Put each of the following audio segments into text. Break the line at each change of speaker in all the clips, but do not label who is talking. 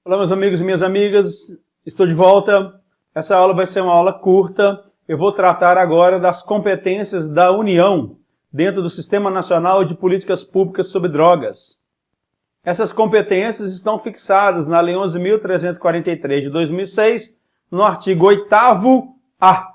Olá, meus amigos e minhas amigas, estou de volta. Essa aula vai ser uma aula curta. Eu vou tratar agora das competências da União dentro do Sistema Nacional de Políticas Públicas sobre Drogas. Essas competências estão fixadas na Lei 11.343 de 2006, no artigo 8º-A.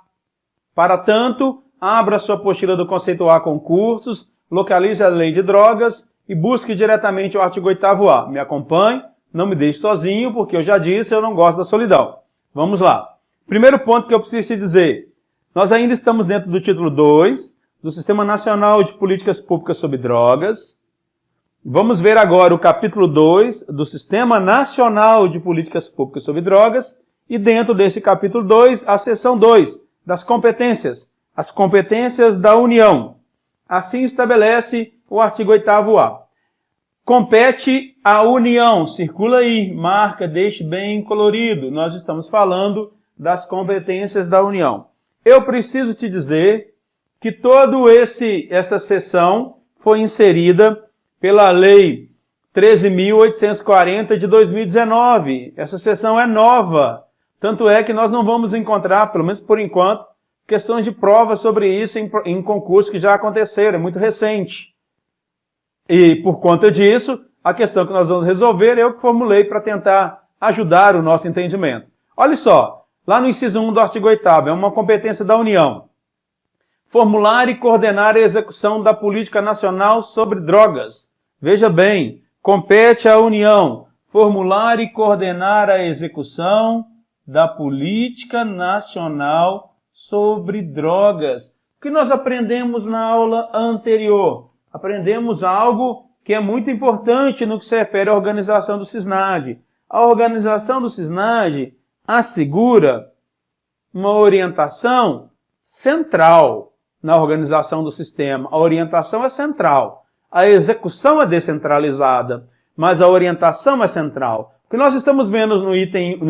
Para tanto, abra sua apostila do conceito A Concursos, localize a Lei de Drogas e busque diretamente o artigo 8º-A. Me acompanhe. Não me deixe sozinho, porque eu já disse, eu não gosto da solidão. Vamos lá. Primeiro ponto que eu preciso te dizer. Nós ainda estamos dentro do título 2, do Sistema Nacional de Políticas Públicas sobre Drogas. Vamos ver agora o capítulo 2 do Sistema Nacional de Políticas Públicas sobre Drogas. E dentro desse capítulo 2, a seção 2, das competências. As competências da União. Assim estabelece o artigo 8º-A. Compete à União, circula aí, marca, deixe bem colorido. Nós estamos falando das competências da União. Eu preciso te dizer que toda essa seção foi inserida pela Lei 13.840 de 2019. Essa seção é nova. Tanto é que nós não vamos encontrar, pelo menos por enquanto, questões de prova sobre isso em concursos que já aconteceram, é muito recente. E, por conta disso, a questão que nós vamos resolver eu que formulei para tentar ajudar o nosso entendimento. Olha só, lá no inciso 1 do artigo 8º, é uma competência da União. Formular e coordenar a execução da Política Nacional sobre Drogas. Veja bem, compete à União formular e coordenar a execução da Política Nacional sobre Drogas. O que nós aprendemos na aula anterior? Aprendemos algo que é muito importante no que se refere à organização do SISNAD. A organização do SISNAD assegura uma orientação central na organização do sistema. A orientação é central. A execução é descentralizada, mas a orientação é central. O que nós estamos vendo no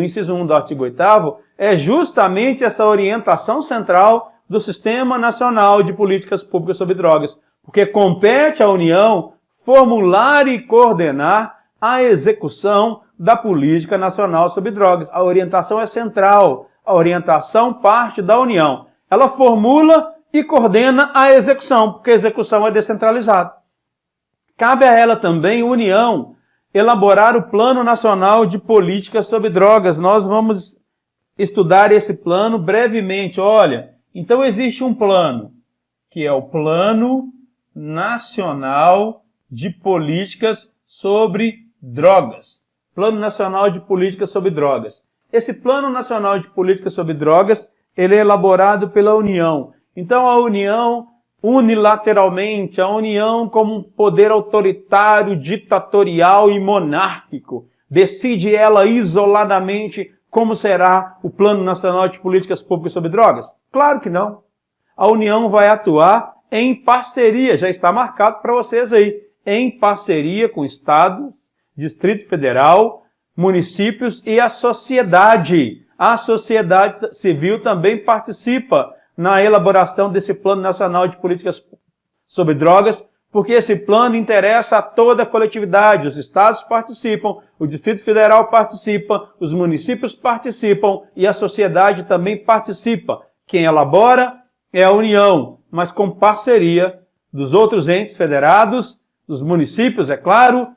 inciso 1 do artigo 8º é justamente essa orientação central do Sistema Nacional de Políticas Públicas sobre Drogas. Porque compete à União formular e coordenar a execução da Política Nacional sobre Drogas. A orientação é central. A orientação parte da União. Ela formula e coordena a execução, porque a execução é descentralizada. Cabe a ela também, União, elaborar o Plano Nacional de Políticas sobre Drogas. Nós vamos estudar esse plano brevemente. Olha, então existe um plano, que é o Plano Nacional de Políticas sobre Drogas. Plano Nacional de Políticas sobre Drogas. Esse Plano Nacional de Políticas sobre Drogas, ele é elaborado pela União. Então a União, unilateralmente, a União como um poder autoritário, ditatorial e monárquico, decide ela isoladamente como será o Plano Nacional de Políticas Públicas sobre Drogas? Claro que não. A União vai atuar em parceria, já está marcado para vocês aí, em parceria com estados, Distrito Federal, municípios e a sociedade. A sociedade civil também participa na elaboração desse Plano Nacional de Políticas sobre Drogas, porque esse plano interessa a toda a coletividade. Os estados participam, o Distrito Federal participa, os municípios participam e a sociedade também participa. Quem elabora é a União, mas com parceria dos outros entes federados, dos municípios, é claro,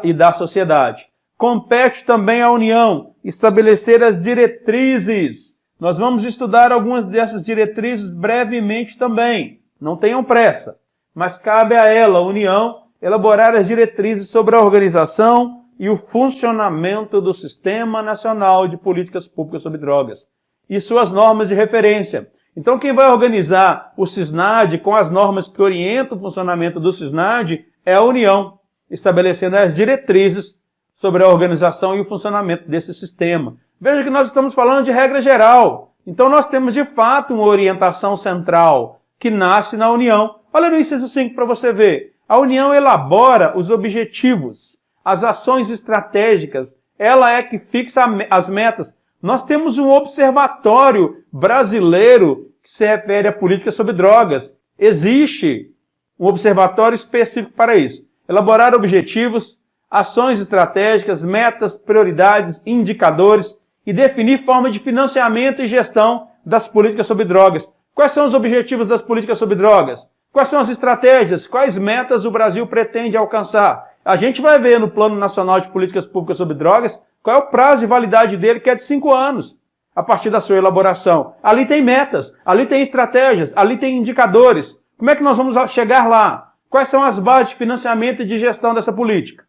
e da sociedade. Compete também à União estabelecer as diretrizes. Nós vamos estudar algumas dessas diretrizes brevemente também. Não tenham pressa, mas cabe a ela, a União, elaborar as diretrizes sobre a organização e o funcionamento do Sistema Nacional de Políticas Públicas sobre Drogas e suas normas de referência. Então, quem vai organizar o SISNAD com as normas que orientam o funcionamento do SISNAD é a União, estabelecendo as diretrizes sobre a organização e o funcionamento desse sistema. Veja que nós estamos falando de regra geral. Então, nós temos, de fato, uma orientação central que nasce na União. Olha no inciso 5 para você ver. A União elabora os objetivos, as ações estratégicas. Ela é que fixa as metas. Nós temos um observatório brasileiro que se refere à política sobre drogas. Existe um observatório específico para isso. Elaborar objetivos, ações estratégicas, metas, prioridades, indicadores e definir forma de financiamento e gestão das políticas sobre drogas. Quais são os objetivos das políticas sobre drogas? Quais são as estratégias? Quais metas o Brasil pretende alcançar? A gente vai ver no Plano Nacional de Políticas Públicas sobre Drogas qual é o prazo de validade dele, que é de 5 anos, a partir da sua elaboração. Ali tem metas, ali tem estratégias, ali tem indicadores. Como é que nós vamos chegar lá? Quais são as bases de financiamento e de gestão dessa política?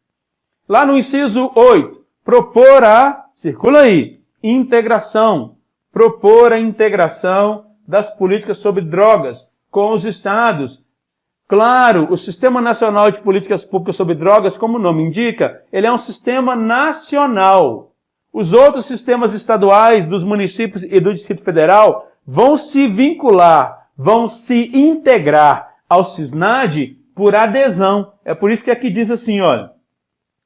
Lá no inciso 8, propor a, circula aí, integração. Propor a integração das políticas sobre drogas com os estados. Claro, o Sistema Nacional de Políticas Públicas sobre Drogas, como o nome indica, ele é um sistema nacional. Os outros sistemas estaduais, dos municípios e do Distrito Federal, vão se vincular, vão se integrar ao SISNAD por adesão. É por isso que aqui diz assim, olha,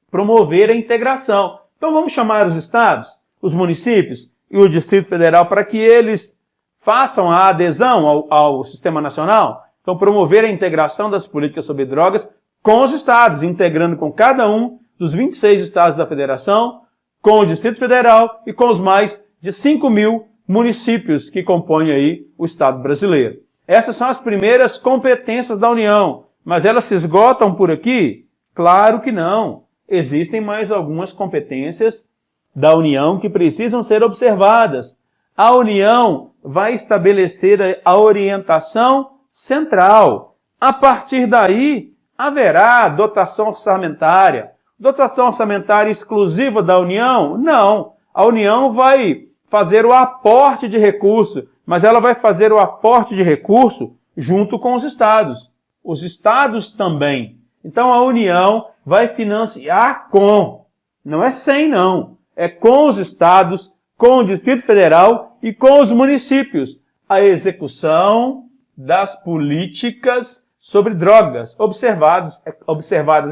promover a integração. Então vamos chamar os estados, os municípios e o Distrito Federal para que eles façam a adesão ao Sistema Nacional. Então promover a integração das políticas sobre drogas com os estados, integrando com cada um dos 26 estados da Federação, com o Distrito Federal e com os mais de 5.000 municípios que compõem aí o Estado brasileiro. Essas são as primeiras competências da União, mas elas se esgotam por aqui? Claro que não. Existem mais algumas competências da União que precisam ser observadas. A União vai estabelecer a orientação central. A partir daí, haverá dotação orçamentária. Dotação orçamentária exclusiva da União? Não. A União vai fazer o aporte de recurso, mas ela vai fazer o aporte de recurso junto com os estados. Os estados também. Então a União vai financiar com, não é sem não, é com os estados, com o Distrito Federal e com os municípios, a execução das políticas sobre drogas, observadas,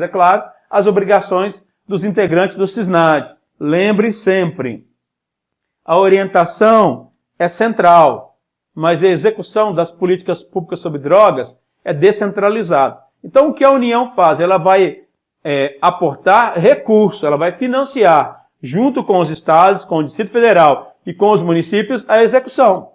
é claro, as obrigações dos integrantes do SISNAD. Lembre sempre, a orientação é central, mas a execução das políticas públicas sobre drogas é descentralizada. Então, o que a União faz? Ela vai aportar recurso, ela vai financiar, junto com os estados, com o Distrito Federal e com os municípios, a execução.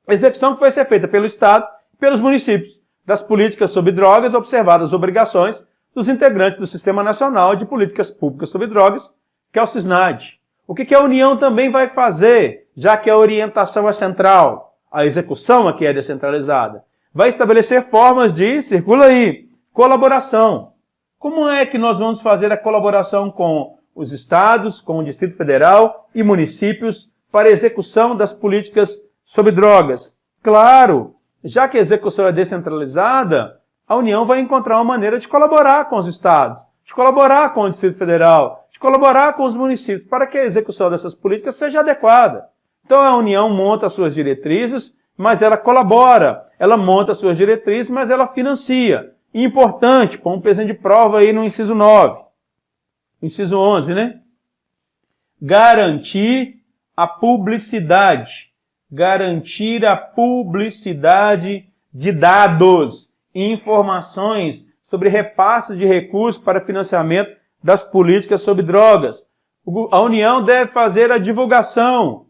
A execução que vai ser feita pelo Estado e pelos municípios, das políticas sobre drogas, observadas as obrigações dos integrantes do Sistema Nacional de Políticas Públicas sobre Drogas, que é o SISNAD. O que a União também vai fazer, já que a orientação é central, a execução aqui é descentralizada? Vai estabelecer formas de, circula aí, colaboração. Como é que nós vamos fazer a colaboração com os estados, com o Distrito Federal e municípios para a execução das políticas sobre drogas? Claro, já que a execução é descentralizada, a União vai encontrar uma maneira de colaborar com os estados, de colaborar com o Distrito Federal, de colaborar com os municípios, para que a execução dessas políticas seja adequada. Então a União monta suas diretrizes, mas ela colabora, ela monta suas diretrizes, mas ela financia. E importante, põe um pezinho de prova aí no inciso 9. Inciso 11, né? Garantir a publicidade. Garantir a publicidade de dados e informações sobre repasse de recursos para financiamento das políticas sobre drogas. A União deve fazer a divulgação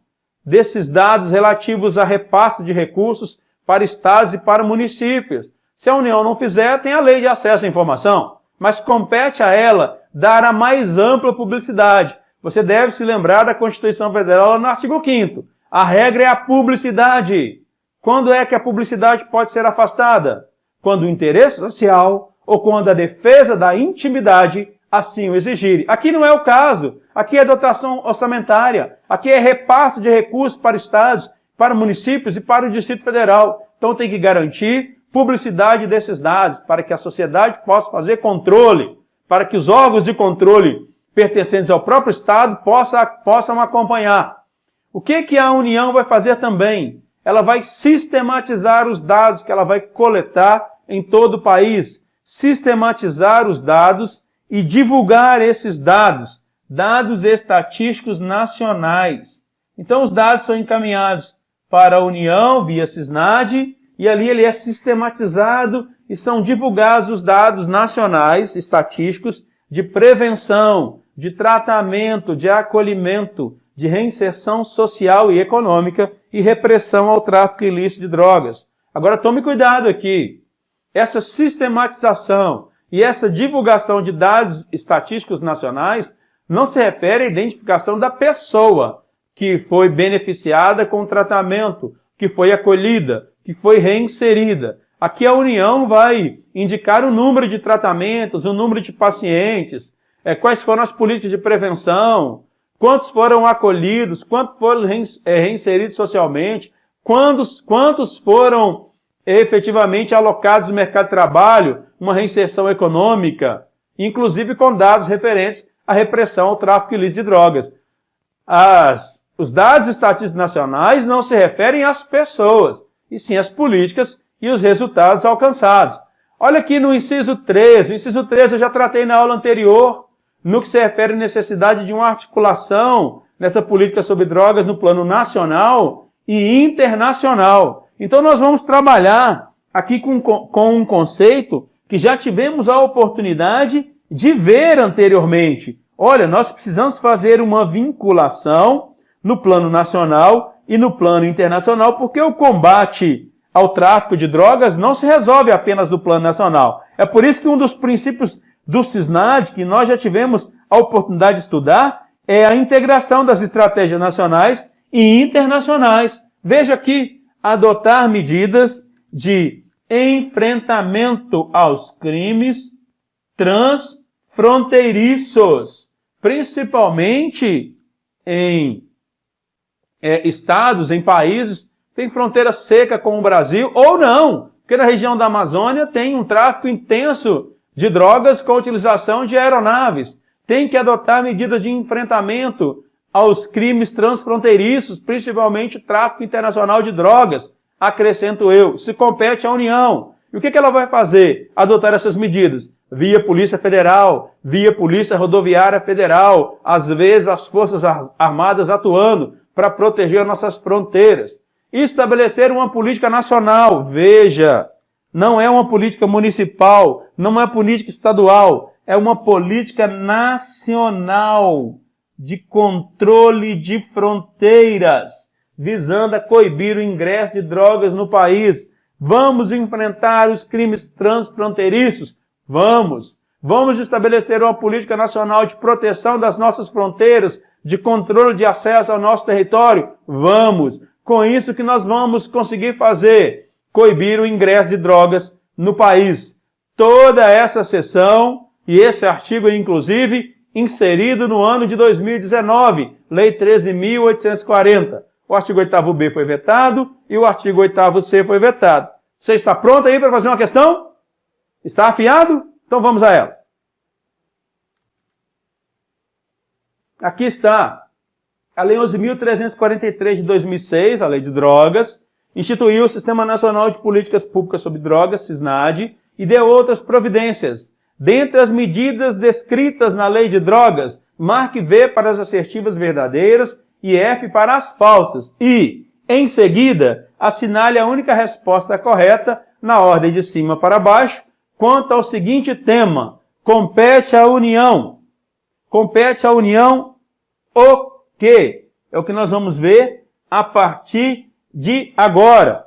desses dados relativos a repasse de recursos para estados e para municípios. Se a União não fizer, tem a lei de acesso à informação, mas compete a ela dar a mais ampla publicidade. Você deve se lembrar da Constituição Federal no artigo 5º. A regra é a publicidade. Quando é que a publicidade pode ser afastada? Quando o interesse social ou quando a defesa da intimidade assim o exigir. Aqui não é o caso. Aqui é dotação orçamentária. Aqui é repasse de recursos para estados, para municípios e para o Distrito Federal. Então tem que garantir publicidade desses dados para que a sociedade possa fazer controle, para que os órgãos de controle pertencentes ao próprio Estado possam acompanhar. O que a União vai fazer também? Ela vai sistematizar os dados que ela vai coletar em todo o país, sistematizar os dados e divulgar esses dados, dados estatísticos nacionais. Então os dados são encaminhados para a União via SISNAD e ali ele é sistematizado e são divulgados os dados nacionais estatísticos de prevenção, de tratamento, de acolhimento, de reinserção social e econômica e repressão ao tráfico ilícito de drogas. Agora tome cuidado aqui. Essa sistematização e essa divulgação de dados estatísticos nacionais não se refere à identificação da pessoa que foi beneficiada com o tratamento, que foi acolhida, que foi reinserida. Aqui a União vai indicar o número de tratamentos, o número de pacientes, quais foram as políticas de prevenção, quantos foram acolhidos, quantos foram reinseridos socialmente, quantos foram efetivamente alocados no mercado de trabalho, uma reinserção econômica, inclusive com dados referentes à repressão ao tráfico ilícito de drogas. Os dados estatísticos nacionais não se referem às pessoas, e sim às políticas e os resultados alcançados. Olha aqui no inciso 13. O inciso 13 eu já tratei na aula anterior, no que se refere à necessidade de uma articulação nessa política sobre drogas no plano nacional e internacional. Então nós vamos trabalhar aqui com um conceito que já tivemos a oportunidade de ver anteriormente. Olha, nós precisamos fazer uma vinculação no plano nacional e no plano internacional, porque o combate ao tráfico de drogas não se resolve apenas no plano nacional. É por isso que um dos princípios do CISNAD, que nós já tivemos a oportunidade de estudar, é a integração das estratégias nacionais e internacionais. Veja aqui, adotar medidas de enfrentamento aos crimes transfronteiriços, principalmente em estados, em países que têm fronteira seca com o Brasil, ou não, porque na região da Amazônia tem um tráfico intenso de drogas com a utilização de aeronaves. Tem que adotar medidas de enfrentamento aos crimes transfronteiriços, principalmente o tráfico internacional de drogas, acrescento eu. Se compete à União. E o que ela vai fazer? Adotar essas medidas via Polícia Federal, via Polícia Rodoviária Federal, às vezes as Forças Armadas atuando para proteger nossas fronteiras. Estabelecer uma política nacional, veja, não é uma política municipal, não é política estadual, é uma política nacional de controle de fronteiras, visando a coibir o ingresso de drogas no país. Vamos enfrentar os crimes transfronteiriços? Vamos. Vamos estabelecer uma política nacional de proteção das nossas fronteiras, de controle de acesso ao nosso território? Vamos. Com isso que nós vamos conseguir fazer? Coibir o ingresso de drogas no país. Toda essa seção e esse artigo, inclusive, inserido no ano de 2019, Lei 13.840. O artigo 8º-B foi vetado e o artigo 8º-C foi vetado. Você está pronto aí para fazer uma questão? Está afiado? Então vamos a ela. Aqui está a Lei 11.343 de 2006, a Lei de Drogas, instituiu o Sistema Nacional de Políticas Públicas sobre Drogas, SISNAD, e deu outras providências. Dentre as medidas descritas na Lei de Drogas, marque V para as assertivas verdadeiras e F para as falsas. E, em seguida, assinale a única resposta correta, na ordem de cima para baixo, quanto ao seguinte tema: compete à União. Compete à União o quê? É o que nós vamos ver a partir de agora.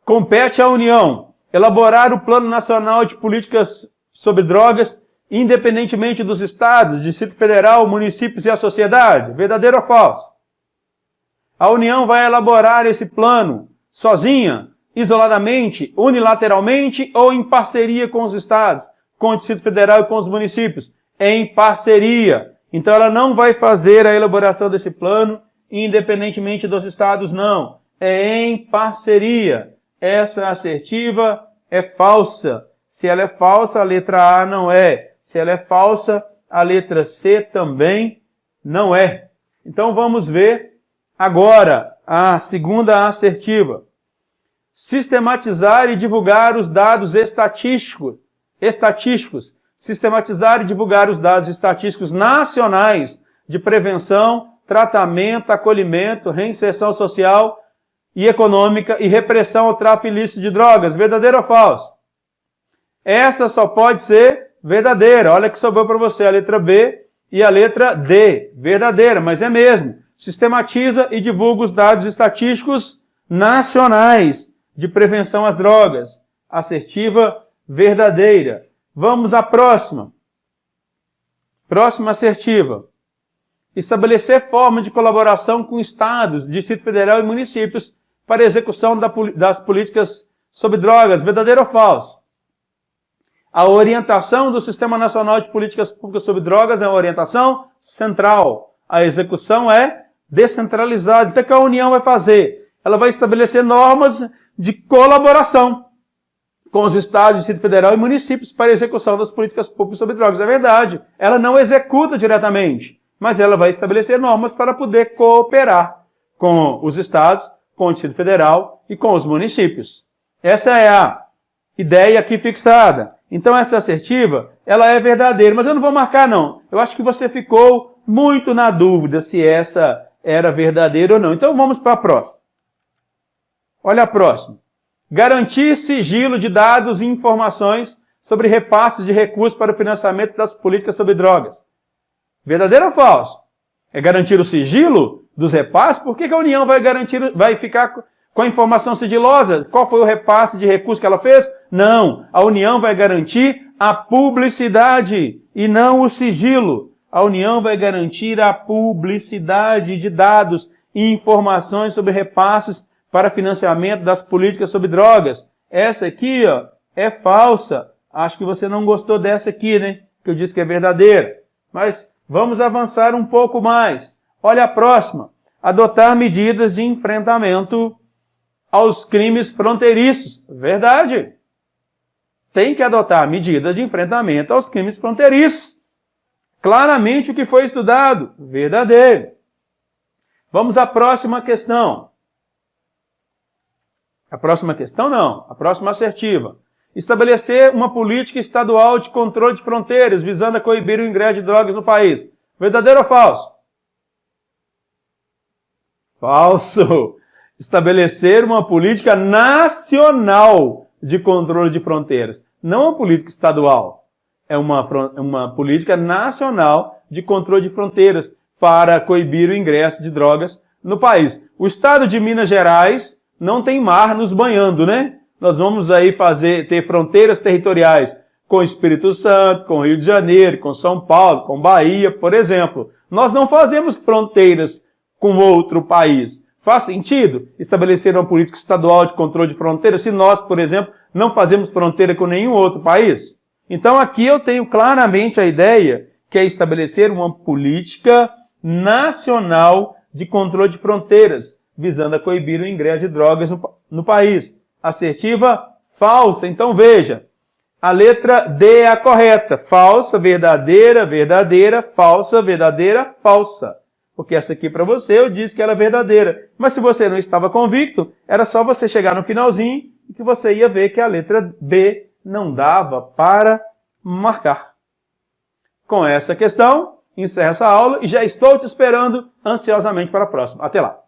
Compete à União elaborar o Plano Nacional de Políticas sobre Drogas, independentemente dos estados, Distrito Federal, municípios e a sociedade. Verdadeiro ou falso? A União vai elaborar esse plano sozinha, isoladamente, unilateralmente ou em parceria com os estados, com o Distrito Federal e com os municípios? Em parceria. Então ela não vai fazer a elaboração desse plano independentemente dos estados, não. É em parceria. Essa assertiva é falsa. Se ela é falsa, a letra A não é. Se ela é falsa, a letra C também não é. Então vamos ver agora a segunda assertiva. Sistematizar e divulgar os dados estatísticos. Sistematizar e divulgar os dados estatísticos nacionais de prevenção, tratamento, acolhimento, reinserção social e econômica e repressão ao tráfico ilícito de drogas. Verdadeiro ou falso? Essa só pode ser verdadeira. Olha que sobrou para você a letra B e a letra D, verdadeira, mas é mesmo. Sistematiza e divulga os dados estatísticos nacionais de prevenção às drogas. Assertiva, verdadeira. Vamos à próxima. Próxima assertiva. Estabelecer formas de colaboração com estados, Distrito Federal e municípios para execução das políticas sobre drogas. Verdadeiro ou falso? A orientação do Sistema Nacional de Políticas Públicas sobre Drogas é uma orientação central. A execução é descentralizada. Então, o que a União vai fazer? Ela vai estabelecer normas de colaboração com os estados, Distrito Federal e municípios para a execução das políticas públicas sobre drogas. É verdade. Ela não executa diretamente, mas ela vai estabelecer normas para poder cooperar com os estados, com o Distrito Federal e com os municípios. Essa é a ideia aqui fixada. Então essa assertiva, ela é verdadeira, mas eu não vou marcar não. Eu acho que você ficou muito na dúvida se essa era verdadeira ou não. Então vamos para a próxima. Olha a próxima. Garantir sigilo de dados e informações sobre repasses de recursos para o financiamento das políticas sobre drogas. Verdadeiro ou falso? É garantir o sigilo dos repasses? Por que a União vai ficar com a informação sigilosa? Qual foi o repasse de recursos que ela fez? Não. A União vai garantir a publicidade e não o sigilo. A União vai garantir a publicidade de dados e informações sobre repasses para financiamento das políticas sobre drogas. Essa aqui, ó, é falsa. Acho que você não gostou dessa aqui, né? Que eu disse que é verdadeira. Mas vamos avançar um pouco mais. Olha a próxima. Adotar medidas de enfrentamento aos crimes fronteiriços. Verdade. Tem que adotar medidas de enfrentamento aos crimes fronteiriços. Claramente o que foi estudado. Verdadeiro. Vamos à próxima questão. A próxima questão não. A próxima assertiva. Estabelecer uma política estadual de controle de fronteiras, visando a coibir o ingresso de drogas no país. Verdadeiro ou falso? Falso. Estabelecer uma política nacional de controle de fronteiras. Não uma política estadual. É uma política nacional de controle de fronteiras para coibir o ingresso de drogas no país. O estado de Minas Gerais não tem mar nos banhando, né? Nós vamos aí ter fronteiras territoriais com o Espírito Santo, com o Rio de Janeiro, com São Paulo, com Bahia, por exemplo. Nós não fazemos fronteiras com outro país. Faz sentido estabelecer uma política estadual de controle de fronteiras se nós, por exemplo, não fazemos fronteira com nenhum outro país? Então aqui eu tenho claramente a ideia que é estabelecer uma política nacional de controle de fronteiras, visando a coibir o ingresso de drogas no país. Assertiva, falsa. Então veja, a letra D é a correta. Falsa, verdadeira, verdadeira, falsa, verdadeira, falsa. Porque essa aqui para você eu disse que ela é verdadeira. Mas se você não estava convicto, era só você chegar no finalzinho e que você ia ver que a letra B não dava para marcar. Com essa questão, encerro essa aula e já estou te esperando ansiosamente para a próxima. Até lá!